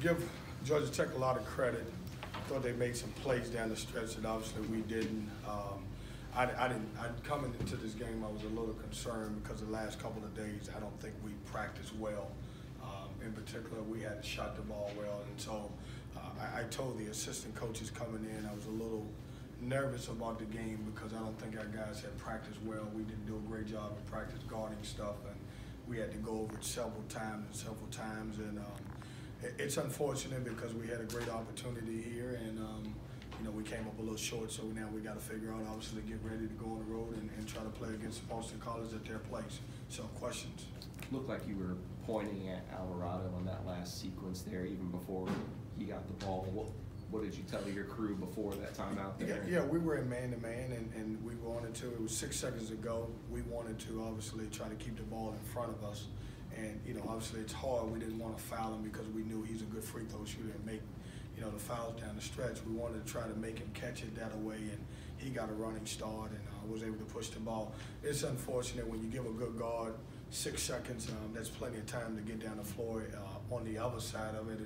give Georgia Tech a lot of credit. I thought they made some plays down the stretch that obviously we didn't. I'd coming into this game, I was a little concerned because the last couple of days, I don't think we practiced well. In particular, we hadn't shot the ball well, and so I told the assistant coaches coming in, I was a little nervous about the game because I don't think our guys had practiced well. We didn't do a great job in practice guarding stuff, and we had to go over it several times, and it's unfortunate because we had a great opportunity here, and you know, we came up a little short, so now we got to figure out, obviously, get ready to go on the road and try to play against Boston College at their place. So, questions? Looked like you were pointing at Alvarado on that last sequence there, even before he got the ball. What did you tell your crew before that timeout there? Yeah, we were in man-to-man, and we wanted to. It was 6 seconds to go. We wanted to obviously try to keep the ball in front of us, and you know, obviously it's hard. We didn't want to foul him because we knew he's a good free throw shooter and make, you know, the fouls down the stretch. We wanted to try to make him catch it that way, and he got a running start and was able to push the ball. It's unfortunate when you give a good guard 6 seconds. That's plenty of time to get down the floor. On the other side of it,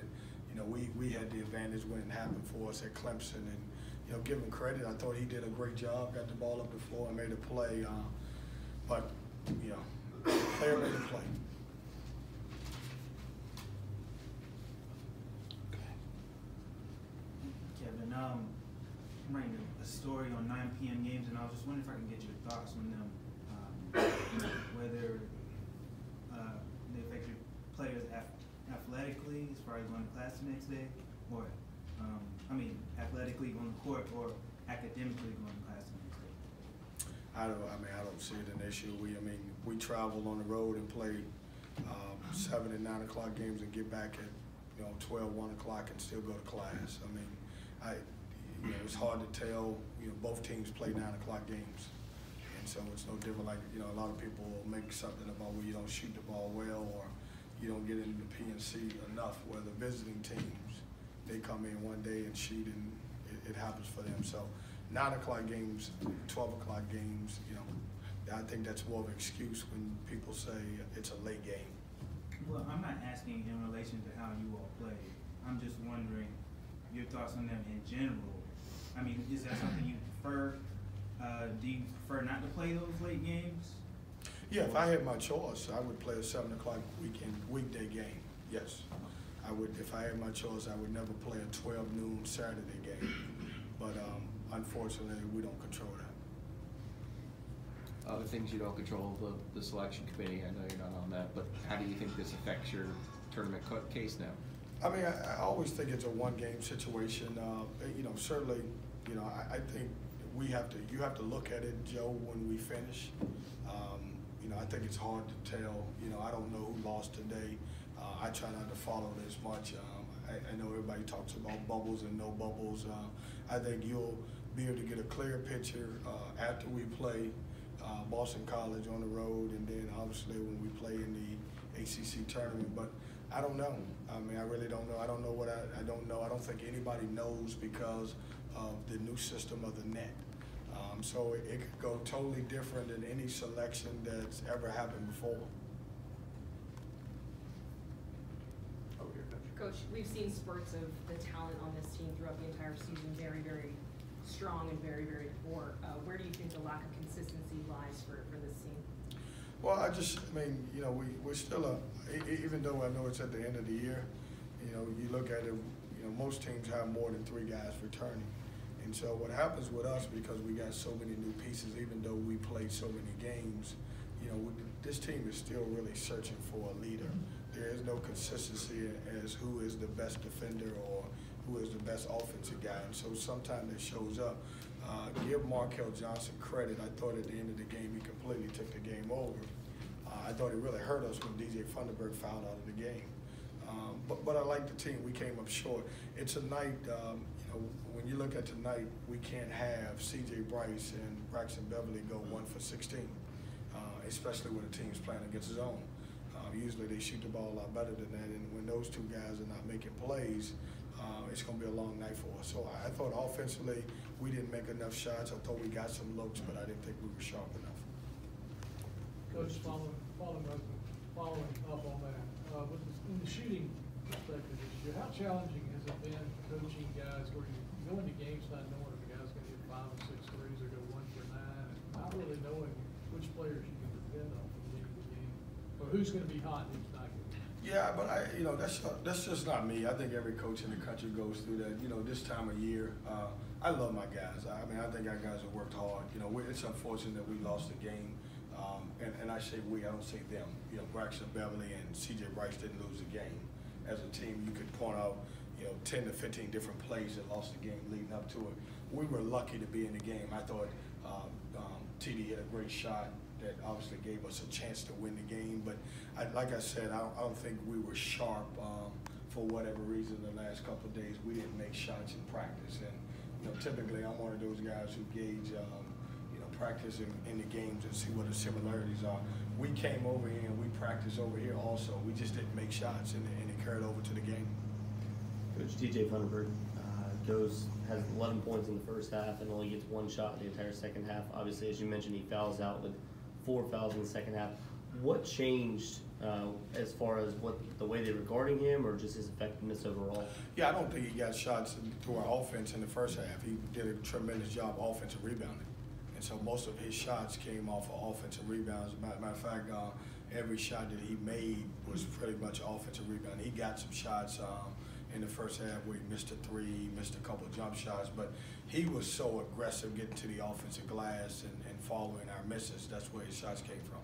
you know, we had the advantage when it happened for us at Clemson, and you know, give him credit. I thought he did a great job, got the ball up the floor and made a play. But you know, the player made a play. Kevin, I'm writing a story on 9 p.m. games, and I was just wondering if I can get your thoughts on them. Whether they affect your players athletically, as far as going to class the next day, or athletically going to court, or academically going to class the next day. I don't see it an issue. We travel on the road and play 7 and 9 o'clock games and get back at 12, 1 o'clock and still go to class. It's hard to tell. Both teams play 9 o'clock games. So it's no different. Like, a lot of people will make something about where you don't shoot the ball well or you don't get into the PNC enough, where the visiting teams, they come in one day and shoot, and it happens for them. So 9 o'clock games, 12 o'clock games, I think that's more of an excuse when people say it's a late game. Well, I'm not asking in relation to how you all play. I'm just wondering your thoughts on them in general. Is that something you prefer? Do you prefer not to play those late games? Yeah, if I had my choice, I would play a 7 o'clock weekday game. Yes, I would. If I had my choice, I would never play a 12 noon Saturday game. But unfortunately, we don't control that. Other things you don't control, the selection committee. I know you're not on that, but how do you think this affects your tournament case now? I always think it's a one-game situation. Certainly, I think you have to look at it, Joe, when we finish. I think it's hard to tell. I don't know who lost today. I try not to follow it as much. I know everybody talks about bubbles and no bubbles. I think you'll be able to get a clear picture after we play Boston College on the road, and then obviously when we play in the ACC tournament. But I don't know. I really don't know. I don't know what I don't know. I don't think anybody knows because of the new system of the net. So it could go totally different than any selection that's ever happened before. Coach, we've seen spurts of the talent on this team throughout the entire season, very, very strong and very, very poor. Where do you think the lack of consistency lies for this team? Well, we're still even though I know it's at the end of the year, you look at it, most teams have more than 3 guys returning. And so what happens with us, because we got so many new pieces, even though we played so many games, this team is still really searching for a leader. There is no consistency as who is the best defender or who is the best offensive guy. And so sometimes it shows up. Give Markel Johnson credit. I thought at the end of the game he completely took the game over. I thought it really hurt us when DJ Funderburg fouled out of the game. But I like the team. We came up short. It's a night, when you look at tonight, we can't have C.J. Bryce and Braxton Beverly go 1 for 16, especially when the team's playing against his own. Usually they shoot the ball a lot better than that, and when those 2 guys are not making plays, it's going to be a long night for us. So I thought offensively we didn't make enough shots. I thought we got some looks, but I didn't think we were sharp enough. Coach, following up on that, in the shooting perspective this year, how challenging has it been coaching guys where you go into games not knowing if a guy's going to hit 5 or 6 threes or go 1 for 9, and not really knowing which players you can depend on from game to game, or who's going to be hot and who's not going to be? Yeah, but that's just not me. I think every coach in the country goes through that. This time of year, I love my guys. I mean, I think our guys have worked hard. It's unfortunate that we lost the game, and I say we, I don't say them. Braxton Beverly and C.J. Bryce didn't lose the game. As a team, you could point out 10 to 15 different plays that lost the game leading up to it. We were lucky to be in the game. I thought TD hit a great shot that obviously gave us a chance to win the game. But like I said, I don't think we were sharp for whatever reason the last couple of days. We didn't make shots in practice. And typically I'm one of those guys who gauge practice in the games and see what the similarities are. We came over here and we practiced over here also. We just didn't make shots, and it carried over to the game. Coach TJ Funderburg has 11 points in the first half and only gets 1 shot in the entire second half. Obviously, as you mentioned, he fouls out with 4 fouls in the second half. What changed as far as the way they were guarding him, or just his effectiveness overall? Yeah, I don't think he got shots through our offense in the first half. He did a tremendous job offensive rebounding. And so most of his shots came off of offensive rebounds. Matter of fact, every shot that he made was pretty much offensive rebound. He got some shots in the first half where he missed a 3, missed a couple of jump shots, but he was so aggressive getting to the offensive glass and following our misses. That's where his shots came from.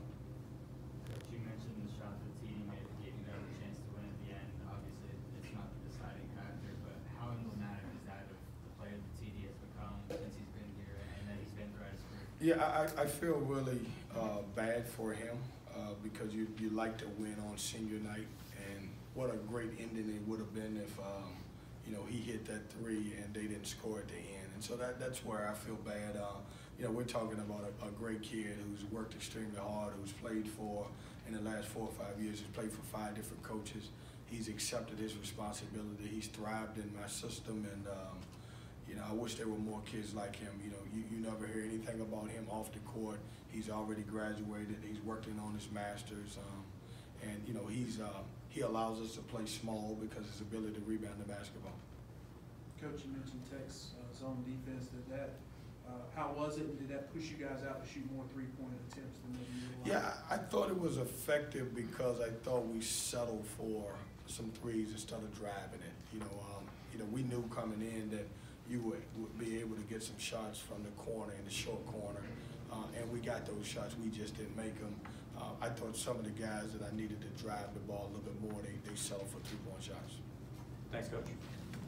You mentioned the shot that TD made that gave you guys a chance to win at the end. Obviously, it's not the deciding factor, but how emblematic is that of the player that TD has become since he's been here and that he's been throughout his career? Yeah, I feel really bad for him because you like to win on senior night, and what a great ending it would have been if he hit that 3 and they didn't score at the end. And so that's where I feel bad. We're talking about a great kid who's worked extremely hard, who's played for, in the last 4 or 5 years, he's played for 5 different coaches. He's accepted his responsibility. He's thrived in my system, and I wish there were more kids like him. You never hear anything about him off the court. He's already graduated. He's working on his master's, and he allows us to play small because his ability to rebound the basketball. Coach, you mentioned Tech's zone defense. How was it? Did that push you guys out to shoot more 3-point attempts than maybe you were? Yeah, I thought it was effective because I thought we settled for some threes instead of driving it. We knew coming in that you would be able to get some shots from the corner, in the short corner, and we got those shots. We just didn't make them. I thought some of the guys that I needed to drive the ball a little bit more, they settled for 3-point shots. Thanks, Coach.